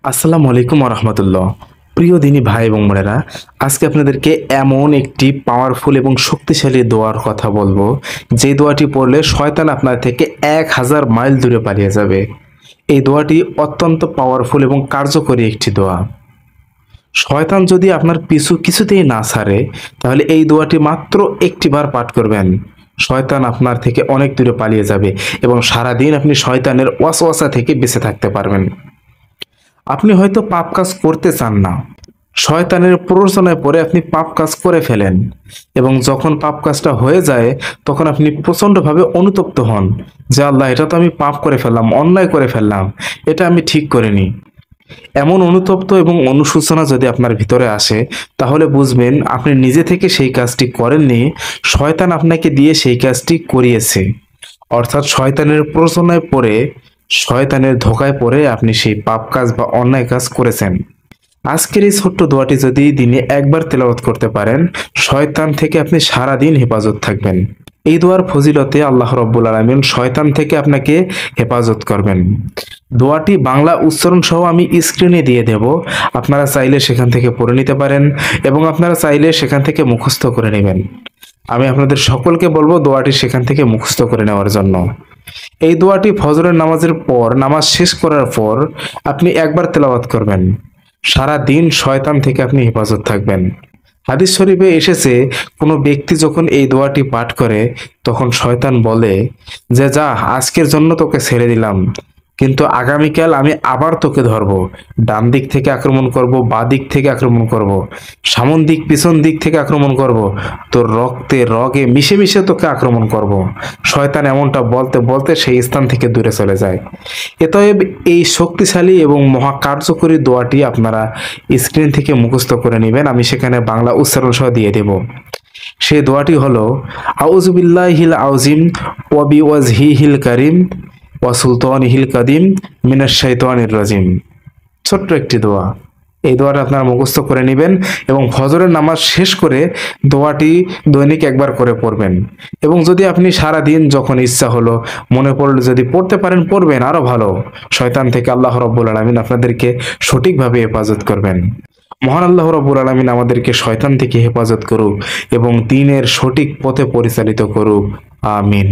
আসসালামু আলাইকুম রহমতুল্লাহ। প্রিয় দিনী ভাই এবং বোনেরা, আজকে আপনাদেরকে এমন একটি পাওয়ারফুল এবং শক্তিশালী দোয়ার কথা বলবো, যে দোয়াটি পড়লে শয়তান আপনার থেকে 1000 মাইল দূরে পালিয়ে যাবে। এই দোয়াটি অত্যন্ত পাওয়ারফুল এবং কার্যকরী একটি দোয়া। শয়তান যদি আপনার পিছু কিছুতেই না ছাড়ে, তাহলে এই দোয়াটি মাত্র একটি বার পাঠ করবেন। শয়তান আপনার থেকে অনেক দূরে পালিয়ে যাবে এবং সারাদিন আপনি শয়তানের ওয়াসওয়াসা থেকে বেঁচে থাকতে পারবেন। আপনি হয়তো পাপ কাজ করতে চান না, শয়তানের প্ররোচনায় পড়ে আপনি পাপ কাজ করে ফেলেন এবং যখন পাপ কাজটা হয়ে যায় তখন আপনি প্রচণ্ডভাবে অনুতপ্ত হন যে আল্লাহ, এটা তো আমি পাপ করে ফেললাম, অন্যায় করে ফেললাম, এটা আমি ঠিক করিনি। এমন অনুতপ্ত এবং অনুশোচনা যদি আপনার ভিতরে আসে, তাহলে বুঝবেন আপনি নিজে থেকে সেই কাজটি করেননি, শয়তান আপনাকে দিয়ে সেই কাজটি করিয়েছে। অর্থাৎ শয়তানের প্ররোচনায় পড়ে, শয়তানের ধোকায় পড়ে আপনি সেই পাপ কাজ বা অন্যায় কাজ করেছেন। আজকের এই ছোট্ট দোয়াটি যদি দিনে একবার তেলাওয়াত করতে পারেন, শয়তান থেকে আপনি সারা দিন হেফাজত থাকবেন। এই দোয়ার ফজিলতে আল্লাহ রব্বুল আলামিন শয়তান থেকে আপনাকে হেফাজত করবেন। দোয়াটি বাংলা উচ্চারণ সহ আমি স্ক্রিনে দিয়ে দেব, আপনারা চাইলে সেখান থেকে পড়ে নিতে পারেন এবং আপনারা চাইলে সেখান থেকে মুখস্থ করে নেবেন। আমি আপনাদের সকলকে বলবো দোয়াটি সেখান থেকে মুখস্থ করে নেওয়ার জন্য। এই দোয়াটি ফজরের নামাজের পর, নামাজ শেষ করার পর আপনি একবার তেলাওয়াত করবেন। সারা দিন শয়তান থেকে আপনি হেফাজত থাকবেন। হাদিস শরীফে এসেছে, কোনো ব্যক্তি যখন এই দোয়াটি পাঠ করে তখন শয়তান বলে যে, যা, আজকের জন্য তোকে ছেড়ে দিলাম, কিন্তু আগামীকাল আমি আবার তোকে ধরবো। ডান দিক থেকে আক্রমণ করব, বাঁ দিক থেকে আক্রমণ করব, সামন দিক পিছন দিক থেকে আক্রমণ করব, তোর রক্তে রগে মিশে মিশে তোকে আক্রমণ করব। শয়তান এমনটা বলতে বলতে সেই স্থান থেকে দূরে চলে যায়। এতএব এই শক্তিশালী এবং মহা কার্যকরী দোয়াটি আপনারা স্ক্রিন থেকে মুখস্থ করে নেবেন, আমি সেখানে বাংলা উচ্চারণ সহ দিয়ে দেব। সেই দোয়াটি হলো, আউযুবিল্লাহিল আযীম ওয়া বিওয়াজহিহিল কারীম ওয়া সুলতানিহিল কাদিম মিনাশ শাইতানির রাজিম। ছোট্ট একটি দোয়া। এই দোয়াটা আপনারা মুখস্থ করে নেবেন এবং ফজরের নামাজ শেষ করে দোয়াটি দৈনিক একবার করে পড়বেন। এবং যদি আপনি সারা দিন যখন ইচ্ছা হলো, মনে পড়লে যদি পড়তে পারেন পড়বেন, আরো ভালো। শয়তান থেকে আল্লাহ রাব্বুল আলামিন আপনাদেরকে সঠিকভাবে হেফাজত করবেন। মহান আল্লাহ রাব্বুল আলামিন আমাদেরকে শয়তান থেকে হেফাজত করুক এবং দ্বীনের সঠিক পথে পরিচালিত করুক। আমিন।